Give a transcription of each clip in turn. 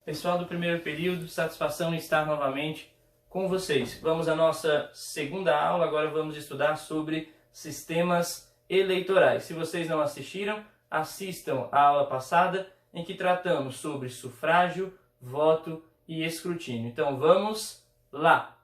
Pessoal do primeiro período, satisfação em estar novamente com vocês. Vamos à nossa segunda aula, agora vamos estudar sobre sistemas eleitorais. Se vocês não assistiram, assistam à aula passada em que tratamos sobre sufrágio, voto e escrutínio. Então vamos lá!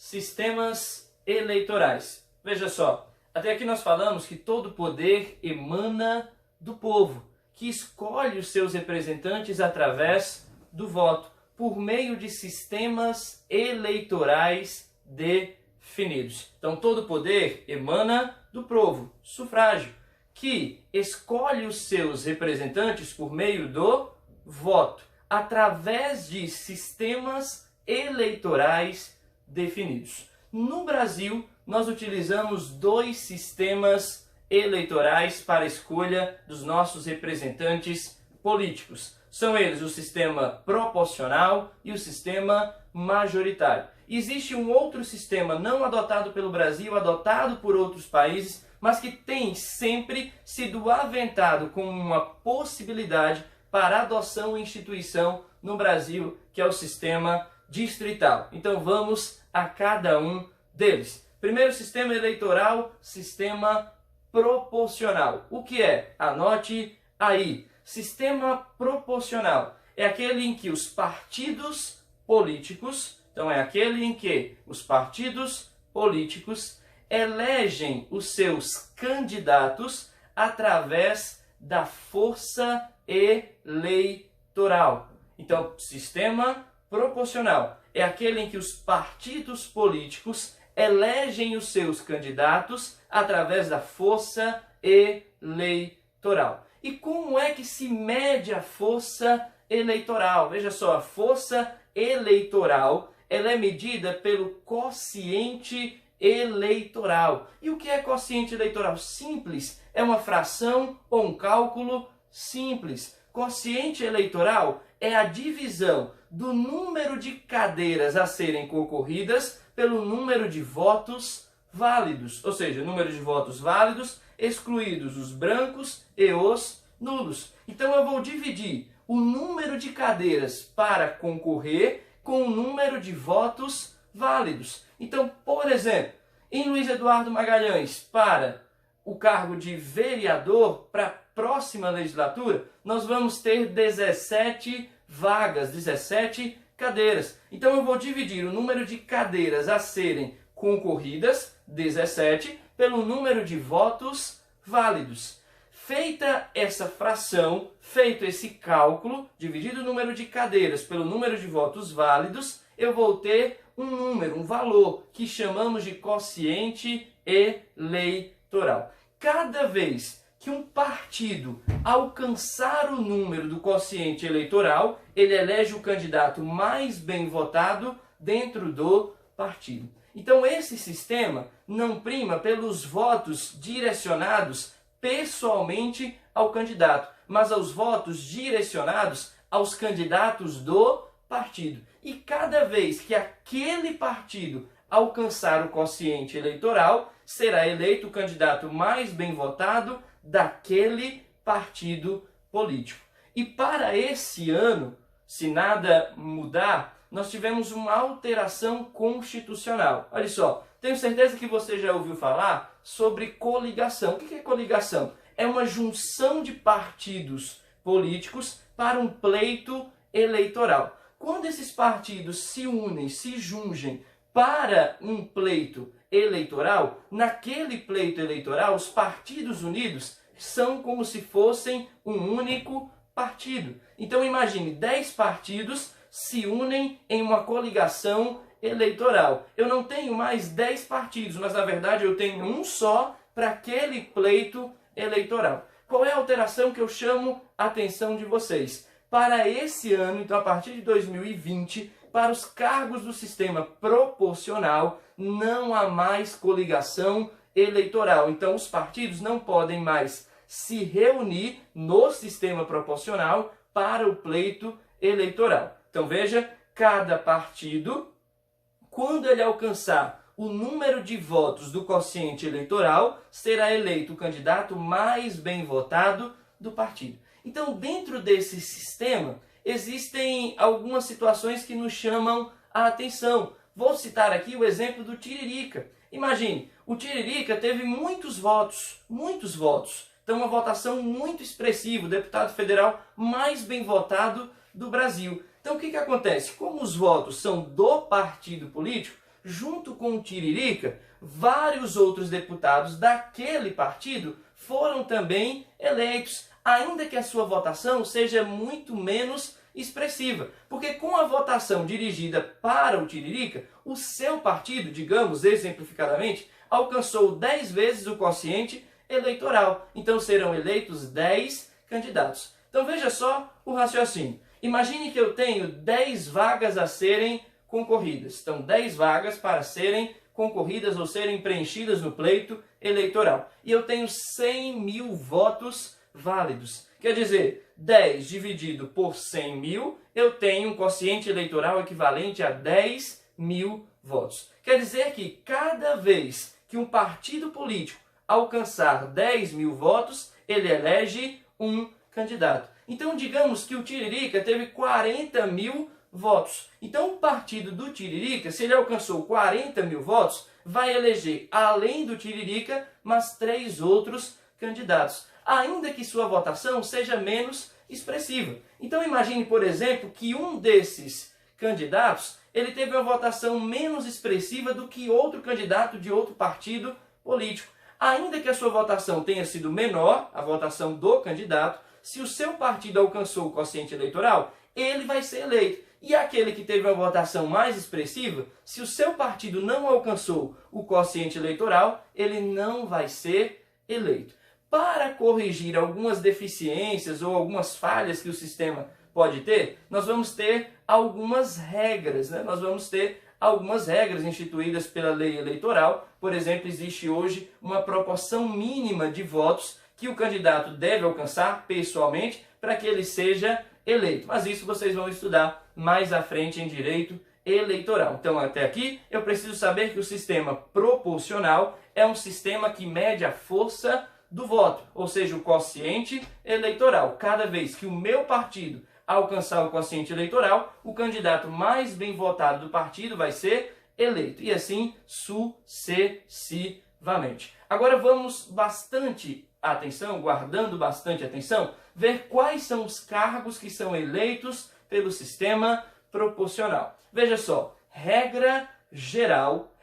Sistemas eleitorais. Veja só, até aqui nós falamos que todo poder emana do povo, que escolhe os seus representantes através do voto, por meio de sistemas eleitorais definidos. Então, todo poder emana do povo, sufrágio, que escolhe os seus representantes por meio do voto, através de sistemas eleitorais definidos. No Brasil, nós utilizamos dois sistemas eleitorais para a escolha dos nossos representantes políticos. São eles o sistema proporcional e o sistema majoritário. Existe um outro sistema não adotado pelo Brasil, adotado por outros países, mas que tem sempre sido aventado como uma possibilidade para adoção e instituição no Brasil, que é o sistema distrital. Então vamos a cada um deles. Primeiro sistema eleitoral, sistema proporcional. O que é? Anote aí. Sistema proporcional é aquele em que os partidos políticos, então é aquele em que os partidos políticos elegem os seus candidatos através da força eleitoral. Então, sistema proporcional é aquele em que os partidos políticos elegem os seus candidatos através da força eleitoral. E como é que se mede a força eleitoral? Veja só, a força eleitoral ela é medida pelo quociente eleitoral. E o que é quociente eleitoral? Simples, é uma fração ou um cálculo simples. Quociente eleitoral é a divisão do número de cadeiras a serem concorridas pelo número de votos válidos, ou seja, número de votos válidos excluídos os brancos e os nulos. Então eu vou dividir o número de cadeiras para concorrer com o número de votos válidos. Então, por exemplo, em Luiz Eduardo Magalhães, para o cargo de vereador para a próxima legislatura, nós vamos ter 17 vagas, 17 cadeiras. Então eu vou dividir o número de cadeiras a serem concorridas, 17, pelo número de votos válidos. Feita essa fração, feito esse cálculo, dividido o número de cadeiras pelo número de votos válidos, eu vou ter um número, um valor, que chamamos de quociente eleitoral. Cada vez que um partido alcançar o número do quociente eleitoral, ele elege o candidato mais bem votado dentro do partido. Então esse sistema não prima pelos votos direcionados pessoalmente ao candidato, mas aos votos direcionados aos candidatos do partido. E cada vez que aquele partido alcançar o quociente eleitoral, será eleito o candidato mais bem votado daquele partido político. E para esse ano, se nada mudar, nós tivemos uma alteração constitucional. Olha só, tenho certeza que você já ouviu falar sobre coligação. O que é coligação? É uma junção de partidos políticos para um pleito eleitoral. Quando esses partidos se unem, se jungem para um pleito eleitoral, naquele pleito eleitoral, os partidos unidos são como se fossem um único partido. Então imagine, 10 partidos se unem em uma coligação eleitoral. Eu não tenho mais 10 partidos, mas na verdade eu tenho um só para aquele pleito eleitoral. Qual é a alteração que eu chamo a atenção de vocês? Para esse ano, então a partir de 2020, para os cargos do sistema proporcional, não há mais coligação eleitoral. Então, os partidos não podem mais se reunir no sistema proporcional para o pleito eleitoral. Então, veja, cada partido, quando ele alcançar o número de votos do quociente eleitoral, será eleito o candidato mais bem votado do partido. Então, dentro desse sistema, existem algumas situações que nos chamam a atenção. Vou citar aqui o exemplo do Tiririca. Imagine, o Tiririca teve muitos votos. Então, uma votação muito expressiva, o deputado federal mais bem votado do Brasil. Então, o que acontece? Como os votos são do partido político, junto com o Tiririca, vários outros deputados daquele partido foram também eleitos, ainda que a sua votação seja muito menos expressiva. Porque com a votação dirigida para o Tiririca, o seu partido, digamos exemplificadamente, alcançou 10 vezes o quociente eleitoral. Então serão eleitos 10 candidatos. Então veja só o raciocínio. Imagine que eu tenho 10 vagas a serem concorridas. Então 10 vagas para serem concorridas ou serem preenchidas no pleito eleitoral. E eu tenho 100 mil votos válidos. Quer dizer, 10 dividido por 100 mil, eu tenho um quociente eleitoral equivalente a 10 mil votos. Quer dizer que cada vez que um partido político alcançar 10 mil votos, ele elege um candidato. Então, digamos que o Tiririca teve 40 mil votos. Então, o partido do Tiririca, se ele alcançou 40 mil votos, vai eleger, além do Tiririca, mais 3 outros candidatos, ainda que sua votação seja menos expressiva. Então, imagine, por exemplo, que um desses candidatos ele teve uma votação menos expressiva do que outro candidato de outro partido político. Ainda que a sua votação tenha sido menor, a votação do candidato, se o seu partido alcançou o quociente eleitoral, ele vai ser eleito. E aquele que teve uma votação mais expressiva, se o seu partido não alcançou o quociente eleitoral, ele não vai ser eleito. Para corrigir algumas deficiências ou algumas falhas que o sistema pode ter, nós vamos ter algumas regras, né? Nós vamos ter algumas regras instituídas pela lei eleitoral. Por exemplo, existe hoje uma proporção mínima de votos que o candidato deve alcançar pessoalmente para que ele seja eleito. Mas isso vocês vão estudar mais à frente em direito eleitoral. Então, até aqui, eu preciso saber que o sistema proporcional é um sistema que mede a força do voto, ou seja, o quociente eleitoral. Cada vez que o meu partido alcançar o quociente eleitoral, o candidato mais bem votado do partido vai ser eleito. E assim sucessivamente. Agora vamos guardando bastante atenção, ver quais são os cargos que são eleitos pelo sistema proporcional. Veja só, regra geral,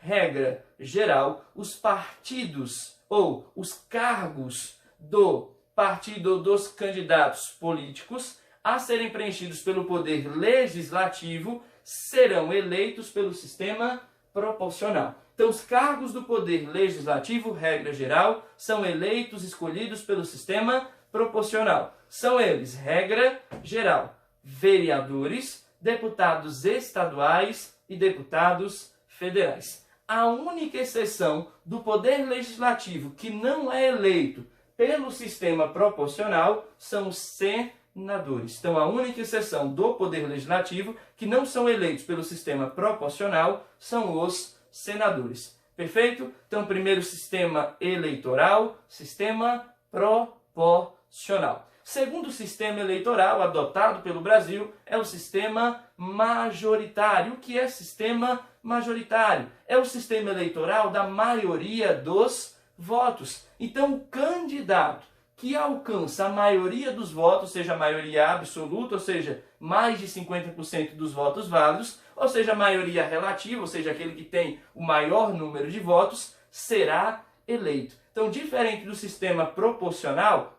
os partidos ou os cargos do partido dos candidatos políticos a serem preenchidos pelo poder legislativo serão eleitos pelo sistema proporcional. Então, os cargos do poder legislativo, regra geral, são eleitos, escolhidos pelo sistema proporcional. São eles, regra geral, vereadores, deputados estaduais e deputados federais. A única exceção do poder legislativo que não é eleito pelo sistema proporcional são os senadores. Então, a única exceção do poder legislativo que não são eleitos pelo sistema proporcional são os senadores. Perfeito? Então, primeiro sistema eleitoral, sistema proporcional. Segundo sistema eleitoral adotado pelo Brasil é o sistema majoritário. O que é sistema majoritário? É o sistema eleitoral da maioria dos votos. Então, o candidato que alcança a maioria dos votos, seja a maioria absoluta, ou seja, mais de 50% dos votos válidos, ou seja, a maioria relativa, ou seja, aquele que tem o maior número de votos, será eleito. Então, diferente do sistema proporcional,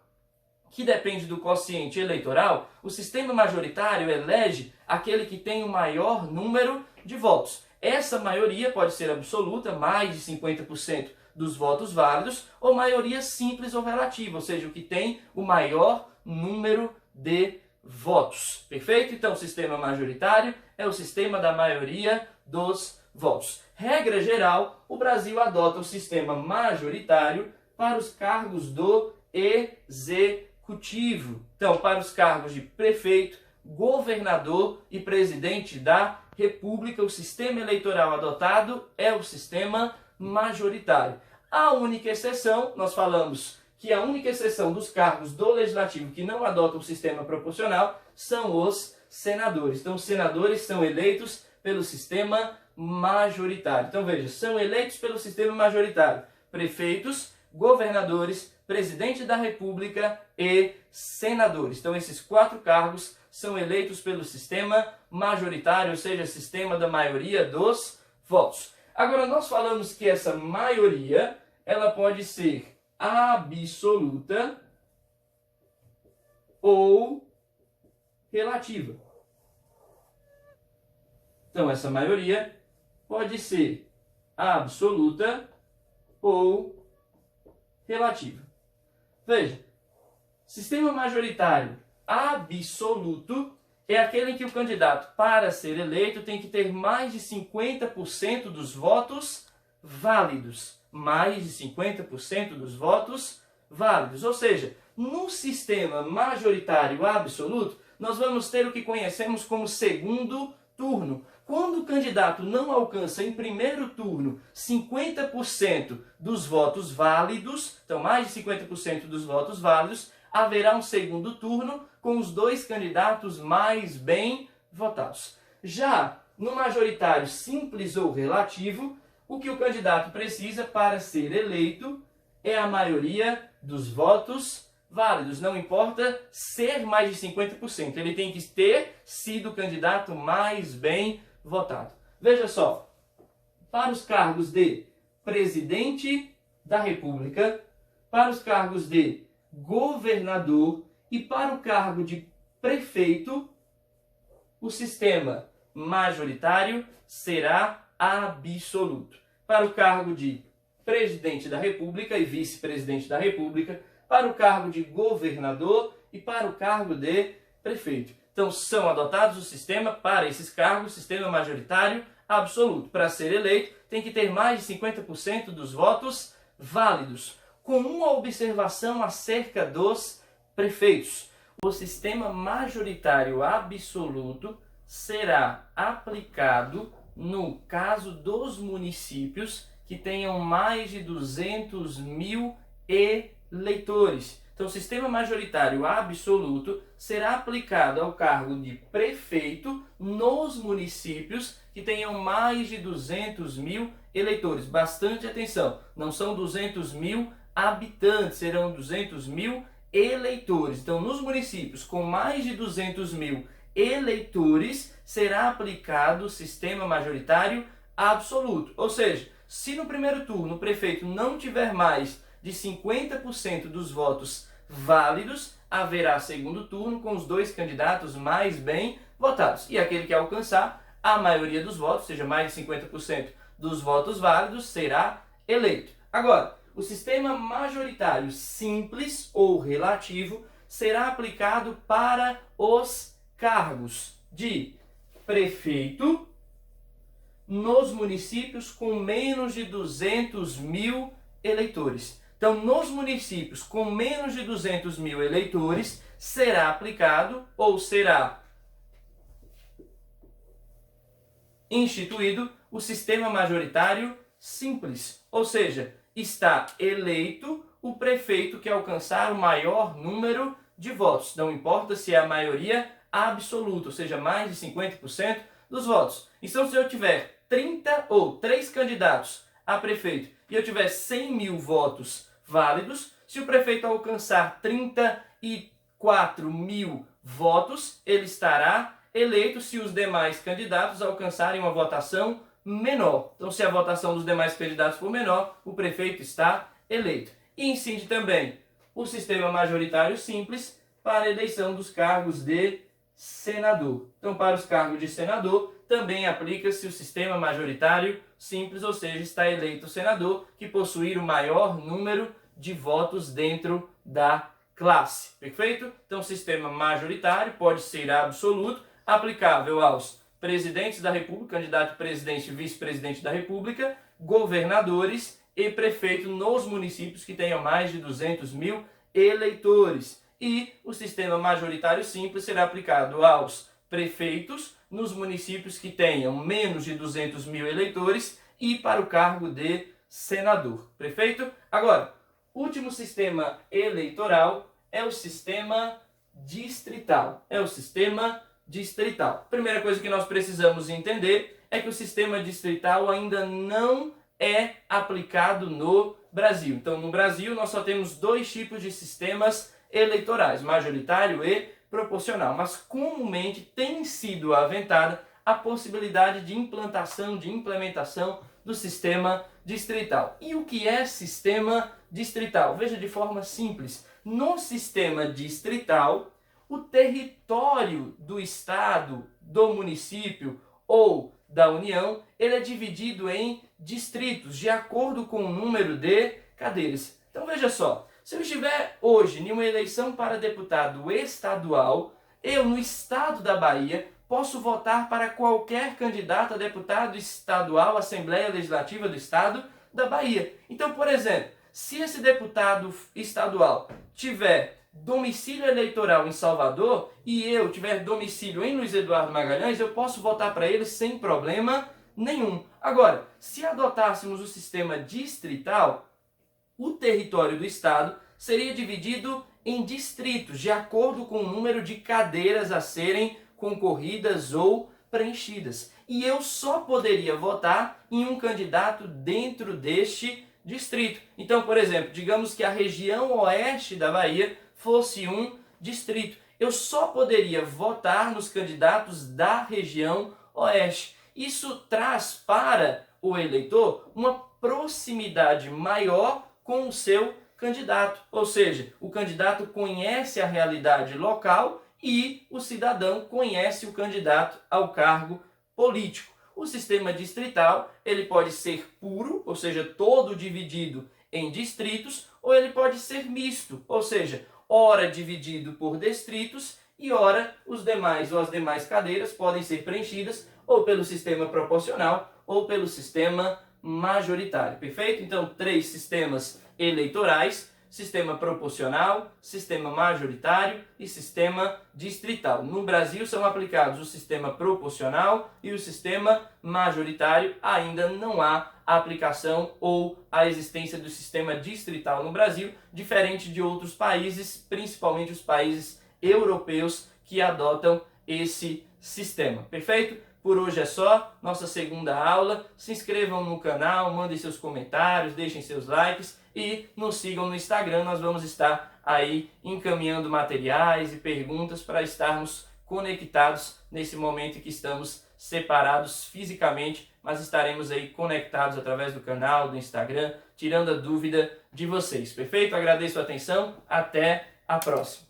que depende do quociente eleitoral, o sistema majoritário elege aquele que tem o maior número de votos. Essa maioria pode ser absoluta, mais de 50% dos votos válidos, ou maioria simples ou relativa, ou seja, o que tem o maior número de votos. Perfeito? Então, o sistema majoritário é o sistema da maioria dos votos. Regra geral, o Brasil adota o sistema majoritário para os cargos do Executivo. Então, para os cargos de prefeito, governador e presidente da República, o sistema eleitoral adotado é o sistema majoritário. A única exceção, nós falamos que a única exceção dos cargos do Legislativo que não adotam o sistema proporcional são os senadores. Então, os senadores são eleitos pelo sistema majoritário. Então, veja, são eleitos pelo sistema majoritário prefeitos, governadores, presidente da República e senadores. Então, esses 4 cargos são eleitos pelo sistema majoritário, ou seja, sistema da maioria dos votos. Agora, nós falamos que essa maioria, ela pode ser absoluta ou relativa. Então, essa maioria pode ser absoluta ou relativa. Veja, sistema majoritário absoluto é aquele em que o candidato, para ser eleito, tem que ter mais de 50% dos votos válidos. Mais de 50% dos votos válidos. Ou seja, no sistema majoritário absoluto, nós vamos ter o que conhecemos como segundo turno. Quando o candidato não alcança em primeiro turno 50% dos votos válidos, então mais de 50% dos votos válidos, haverá um segundo turno com os 2 candidatos mais bem votados. Já no majoritário simples ou relativo, o que o candidato precisa para ser eleito é a maioria dos votos válidos. Não importa ser mais de 50%, ele tem que ter sido o candidato mais bem votado. Veja só, para os cargos de presidente da República, para os cargos de governador e para o cargo de prefeito, o sistema majoritário será absoluto. Para o cargo de presidente da República e vice-presidente da República, para o cargo de governador e para o cargo de prefeito. Então, são adotados o sistema para esses cargos, sistema majoritário absoluto. Para ser eleito, tem que ter mais de 50% dos votos válidos. Com uma observação acerca dos prefeitos. O sistema majoritário absoluto será aplicado no caso dos municípios que tenham mais de 200 mil eleitores. Então, o sistema majoritário absoluto será aplicado ao cargo de prefeito nos municípios que tenham mais de 200 mil eleitores. Bastante atenção, não são 200 mil habitantes, serão 200 mil eleitores. Então, nos municípios com mais de 200 mil eleitores, será aplicado o sistema majoritário absoluto. Ou seja, se no primeiro turno o prefeito não tiver mais de 50% dos votos válidos, haverá segundo turno com os 2 candidatos mais bem votados. E aquele que alcançar a maioria dos votos, ou seja, mais de 50% dos votos válidos, será eleito. Agora, o sistema majoritário simples ou relativo será aplicado para os cargos de prefeito nos municípios com menos de 200 mil eleitores. Então, nos municípios com menos de 200 mil eleitores, será aplicado ou será instituído o sistema majoritário simples. Ou seja, está eleito o prefeito que alcançar o maior número de votos. Não importa se é a maioria absoluta, ou seja, mais de 50% dos votos. Então, se eu tiver 30 ou 3 candidatos a prefeito e eu tiver 100 mil votos válidos, se o prefeito alcançar 34 mil votos, ele estará eleito se os demais candidatos alcançarem uma votação menor. Então, se a votação dos demais candidatos for menor, o prefeito está eleito. E incide também o sistema majoritário simples para a eleição dos cargos de senador. Então, para os cargos de senador, também aplica-se o sistema majoritário simples, ou seja, está eleito o senador que possuir o maior número de votos dentro da classe. Perfeito? Então, o sistema majoritário pode ser absoluto, aplicável aos presidentes da República, candidato a presidente e vice-presidente da República, governadores e prefeitos nos municípios que tenham mais de 200 mil eleitores. E o sistema majoritário simples será aplicado aos prefeitos nos municípios que tenham menos de 200 mil eleitores e para o cargo de senador. Perfeito? Agora, o último sistema eleitoral é o sistema distrital. Primeira coisa que nós precisamos entender é que o sistema distrital ainda não é aplicado no Brasil. Então, no Brasil, nós só temos dois tipos de sistemas eleitorais, majoritário e proporcional. Mas, comumente, tem sido aventada a possibilidade de implementação do sistema distrital. E o que é sistema distrital? Veja de forma simples. No sistema distrital, o território do estado, do município ou da União, ele é dividido em distritos, de acordo com o número de cadeiras. Então veja só, se eu estiver hoje em uma eleição para deputado estadual, eu no estado da Bahia posso votar para qualquer candidato a deputado estadual, Assembleia Legislativa do Estado da Bahia. Então, por exemplo, se esse deputado estadual tiver domicílio eleitoral em Salvador e eu tiver domicílio em Luiz Eduardo Magalhães, eu posso votar para ele sem problema nenhum. Agora, se adotássemos o sistema distrital, o território do estado seria dividido em distritos, de acordo com o número de cadeiras a serem concorridas ou preenchidas. E eu só poderia votar em um candidato dentro deste distrito. Então, por exemplo, digamos que a região oeste da Bahia fosse um distrito. Eu só poderia votar nos candidatos da região oeste. Isso traz para o eleitor uma proximidade maior com o seu candidato. Ou seja, o candidato conhece a realidade local e o cidadão conhece o candidato ao cargo político. O sistema distrital, ele pode ser puro, ou seja, todo dividido em distritos, ou ele pode ser misto, ou seja, ora dividido por distritos e ora as demais cadeiras podem ser preenchidas ou pelo sistema proporcional ou pelo sistema majoritário. Perfeito? Então, 3 sistemas eleitorais: sistema proporcional, sistema majoritário e sistema distrital. No Brasil são aplicados o sistema proporcional e o sistema majoritário. Ainda não há a aplicação ou a existência do sistema distrital no Brasil, diferente de outros países, principalmente os países europeus que adotam esse sistema. Perfeito? Por hoje é só, nossa segunda aula. Se inscrevam no canal, mandem seus comentários, deixem seus likes e nos sigam no Instagram. Nós vamos estar aí encaminhando materiais e perguntas para estarmos conectados nesse momento em que estamos separados fisicamente, mas estaremos aí conectados através do canal, do Instagram, tirando a dúvida de vocês. Perfeito? Agradeço a atenção. Até a próxima.